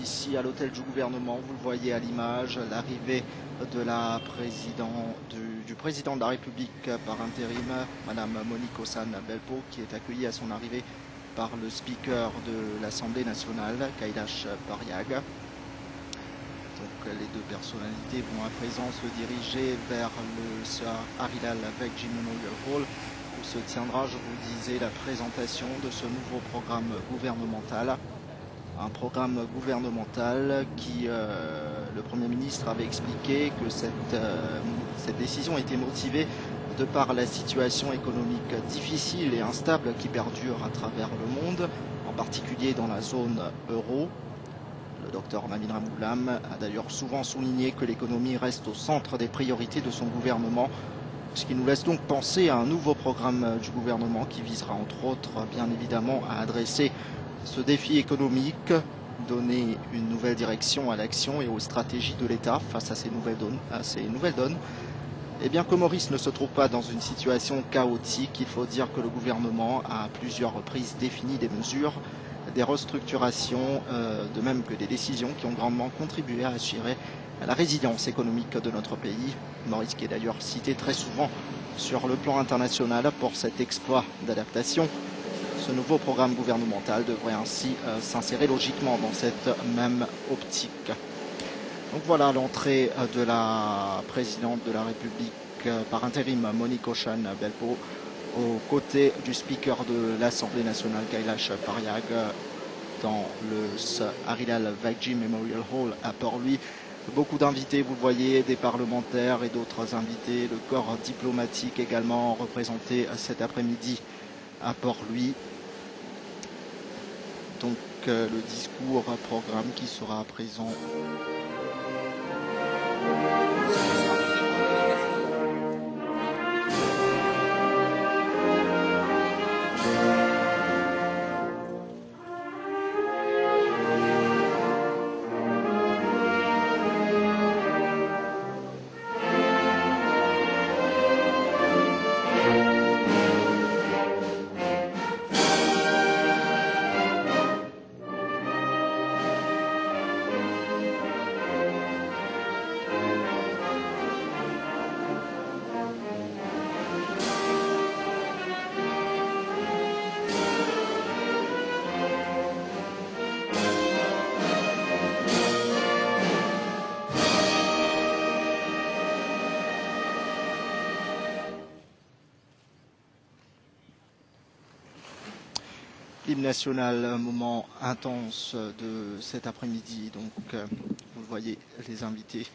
ici à l'hôtel du gouvernement. Vous le voyez à l'image, l'arrivée de du président de la République par intérim, Madame Monique Belpo, qui est accueillie à son arrivée par le speaker de l'Assemblée nationale, Kailash Pariag. Donc les deux personnalités vont à présent se diriger vers le Sir Arilal Vegji Memorial Hall, où se tiendra, je vous le disais, la présentation de ce nouveau programme gouvernemental. Un programme gouvernemental qui, le Premier ministre avait expliqué que cette décision était motivée de par la situation économique difficile et instable qui perdure à travers le monde, en particulier dans la zone euro. Le docteur Namin Ramoulam a d'ailleurs souvent souligné que l'économie reste au centre des priorités de son gouvernement, ce qui nous laisse donc penser à un nouveau programme du gouvernement qui visera entre autres bien évidemment à adresser ce défi économique, donner une nouvelle direction à l'action et aux stratégies de l'État face à ces nouvelles donnes. Et bien que Maurice ne se trouve pas dans une situation chaotique, il faut dire que le gouvernement a à plusieurs reprises défini des mesures, des restructurations, de même que des décisions qui ont grandement contribué à assurer la résilience économique de notre pays. Maurice qui est d'ailleurs cité très souvent sur le plan international pour cet exploit d'adaptation. Ce nouveau programme gouvernemental devrait ainsi s'insérer logiquement dans cette même optique. Donc voilà l'entrée de la présidente de la République par intérim, Monique Belpo, aux côtés du speaker de l'Assemblée nationale, Kailash Pariag, dans le Arilal Vegji Memorial Hall à Port-Louis. Beaucoup d'invités, vous le voyez, des parlementaires et d'autres invités, le corps diplomatique également représenté cet après-midi à Port-Louis. Donc le discours, programme qui sera présent. L'hymne national, un moment intense de cet après-midi. Donc, vous le voyez, les invités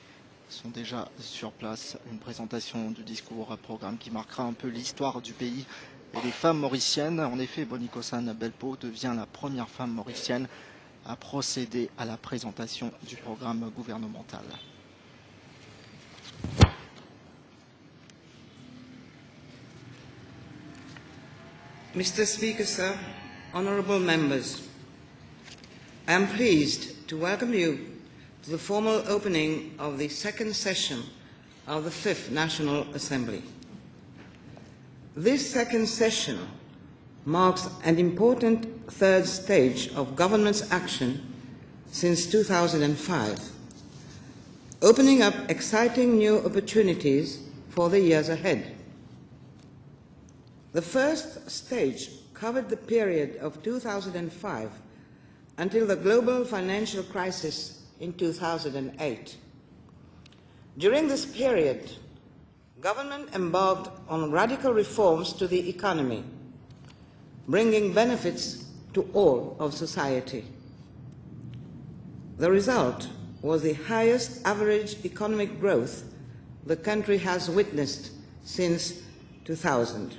sont déjà sur place. Une présentation du discours, un programme qui marquera un peu l'histoire du pays et des femmes mauriciennes. En effet, Monique Belpo devient la première femme mauricienne à procéder à la présentation du programme gouvernemental. Mr. Speaker, sir, honourable members, I am pleased to welcome you to the formal opening of the second session of the Fifth National Assembly. This second session marks an important third stage of government's action since 2005, opening up exciting new opportunities for the years ahead. The first stage covered the period of 2005 until the global financial crisis in 2008. During this period, government embarked on radical reforms to the economy, bringing benefits to all of society. The result was the highest average economic growth the country has witnessed since 2000.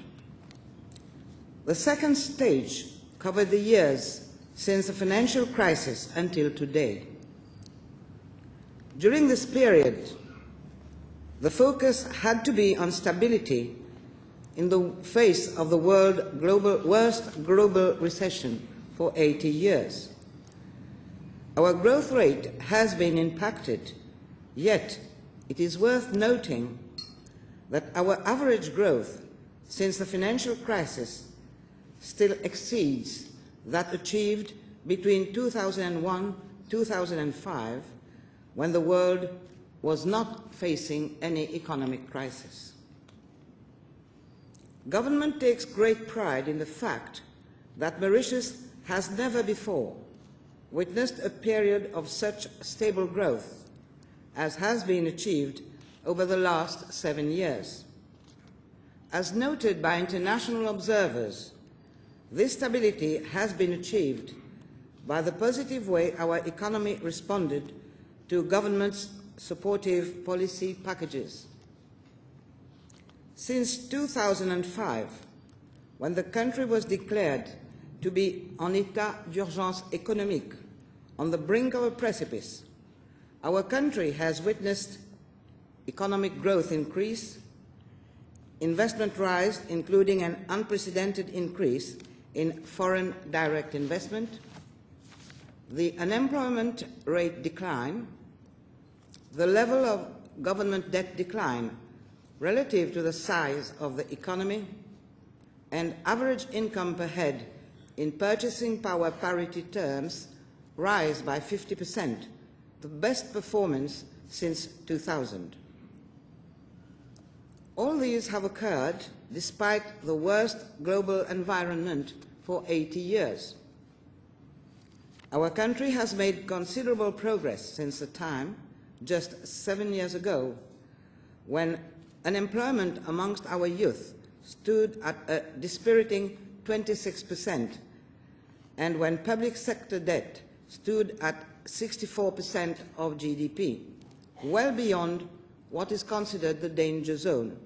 The second stage covered the years since the financial crisis until today. During this period, the focus had to be on stability in the face of the worst global recession for 80 years. Our growth rate has been impacted, yet it is worth noting that our average growth since the financial crisis still exceeds that achieved between 2001 2005, when the world was not facing any economic crisis. Government takes great pride in the fact that Mauritius has never before witnessed a period of such stable growth as has been achieved over the last 7 years. As noted by international observers, this stability has been achieved by the positive way our economy responded to government's supportive policy packages. Since 2005, when the country was declared to be en état d'urgence économique, on the brink of a precipice, our country has witnessed economic growth increase, investment rise, including an unprecedented increase in foreign direct investment, the unemployment rate decline, the level of government debt decline relative to the size of the economy, and average income per head in purchasing power parity terms rise by 50%, the best performance since 2000. All these have occurred despite the worst global environment for 80 years. Our country has made considerable progress since the time, just 7 years ago, when unemployment amongst our youth stood at a dispiriting 26%, and when public sector debt stood at 64% of GDP, well beyond what is considered the danger zone.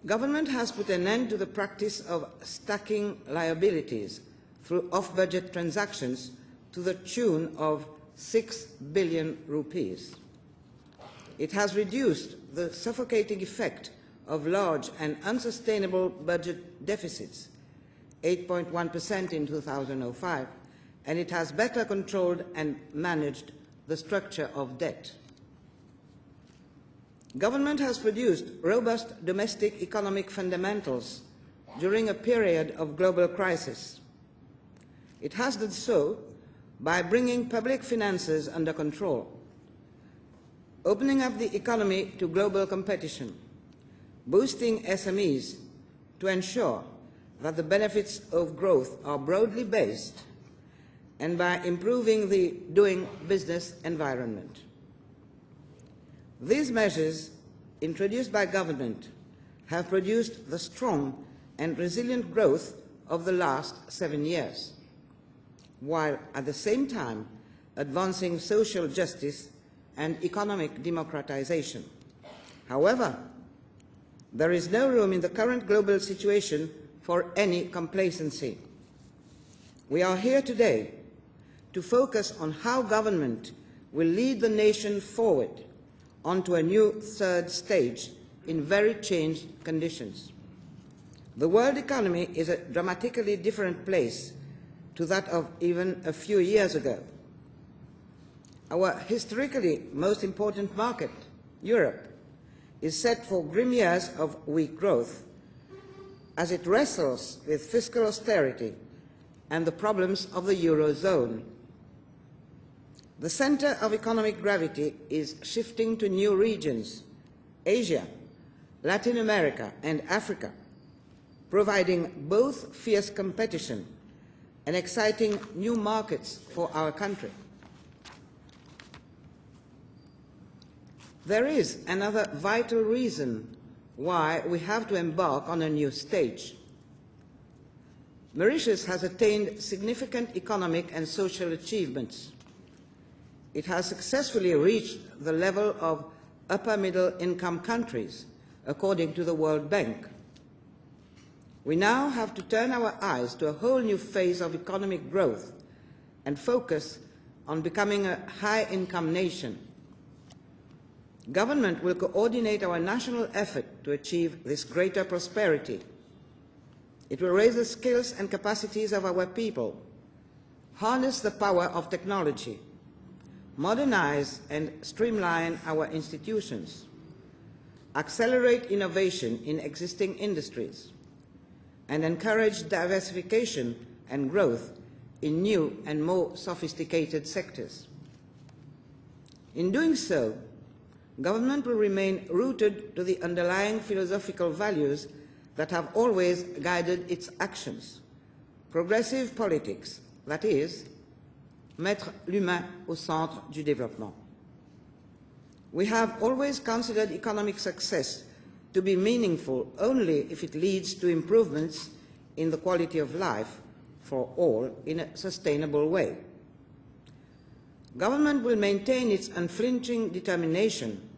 Government has put an end to the practice of stacking liabilities through off-budget transactions to the tune of 6 billion rupees. It has reduced the suffocating effect of large and unsustainable budget deficits, 8.1% in 2005, and it has better controlled and managed the structure of debt. Government has produced robust domestic economic fundamentals during a period of global crisis. It has done so by bringing public finances under control, opening up the economy to global competition, boosting SMEs to ensure that the benefits of growth are broadly based, and by improving the doing business environment. These measures introduced by government have produced the strong and resilient growth of the last 7 years, while at the same time advancing social justice and economic democratization. However, there is no room in the current global situation for any complacency. We are here today to focus on how government will lead the nation forward onto a new third stage in very changed conditions. The world economy is a dramatically different place to that of even a few years ago. Our historically most important market, Europe, is set for grim years of weak growth as it wrestles with fiscal austerity and the problems of the Eurozone. The center of economic gravity is shifting to new regions, Asia, Latin America, and Africa, providing both fierce competition and exciting new markets for our country. There is another vital reason why we have to embark on a new stage. Mauritius has attained significant economic and social achievements. It has successfully reached the level of upper middle income countries, according to the World Bank. We now have to turn our eyes to a whole new phase of economic growth and focus on becoming a high-income nation. Government will coordinate our national effort to achieve this greater prosperity. It will raise the skills and capacities of our people, harness the power of technology, modernize and streamline our institutions, accelerate innovation in existing industries, and encourage diversification and growth in new and more sophisticated sectors. In doing so, government will remain rooted to the underlying philosophical values that have always guided its actions. Progressive politics, that is, mettre l'humain au centre du développement. We have always considered economic success to be meaningful only if it leads to improvements in the quality of life for all in a sustainable way. Government will maintain its unflinching determination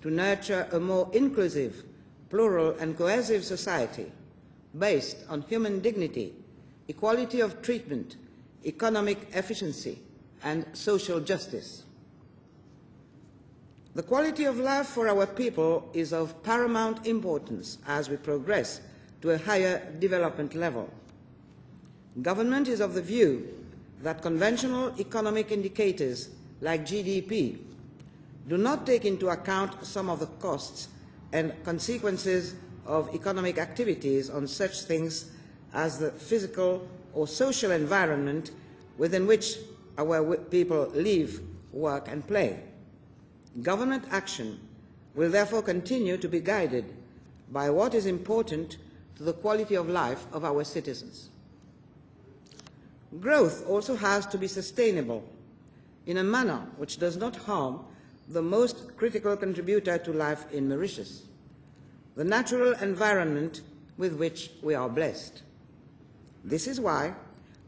to nurture a more inclusive, plural and cohesive society based on human dignity, equality of treatment, economic efficiency and social justice. The quality of life for our people is of paramount importance as we progress to a higher development level. Government is of the view that conventional economic indicators like GDP do not take into account some of the costs and consequences of economic activities on such things as the physical or social environment within which our people live, work and play. Government action will therefore continue to be guided by what is important to the quality of life of our citizens. Growth also has to be sustainable in a manner which does not harm the most critical contributor to life in Mauritius, the natural environment with which we are blessed. This is why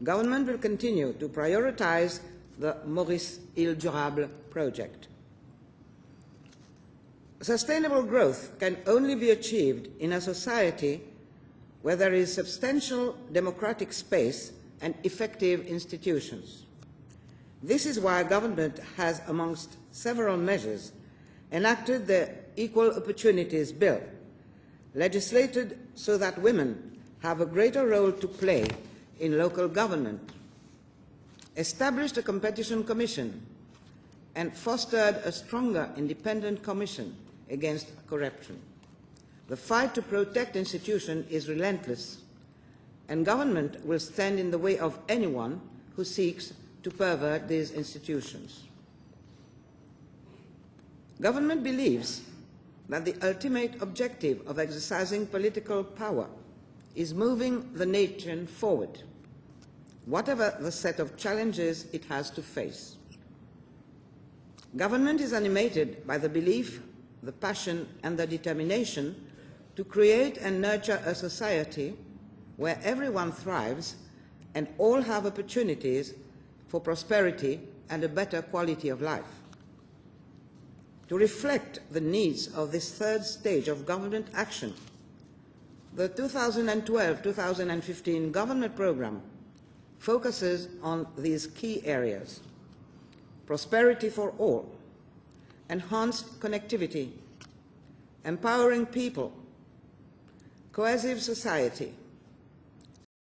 government will continue to prioritize the Maurice Île Durable project. Sustainable growth can only be achieved in a society where there is substantial democratic space and effective institutions. This is why government has, amongst several measures, enacted the Equal Opportunities Bill, legislated so that women have a greater role to play in local government, established a competition commission, and fostered a stronger independent commission against corruption. The fight to protect institutions is relentless, and government will stand in the way of anyone who seeks to pervert these institutions. Government believes that the ultimate objective of exercising political power is moving the nation forward, whatever the set of challenges it has to face. Government is animated by the belief, the passion and the determination to create and nurture a society where everyone thrives and all have opportunities for prosperity and a better quality of life. To reflect the needs of this third stage of government action, the 2012-2015 government program focuses on these key areas: prosperity for all, enhanced connectivity, empowering people, cohesive society,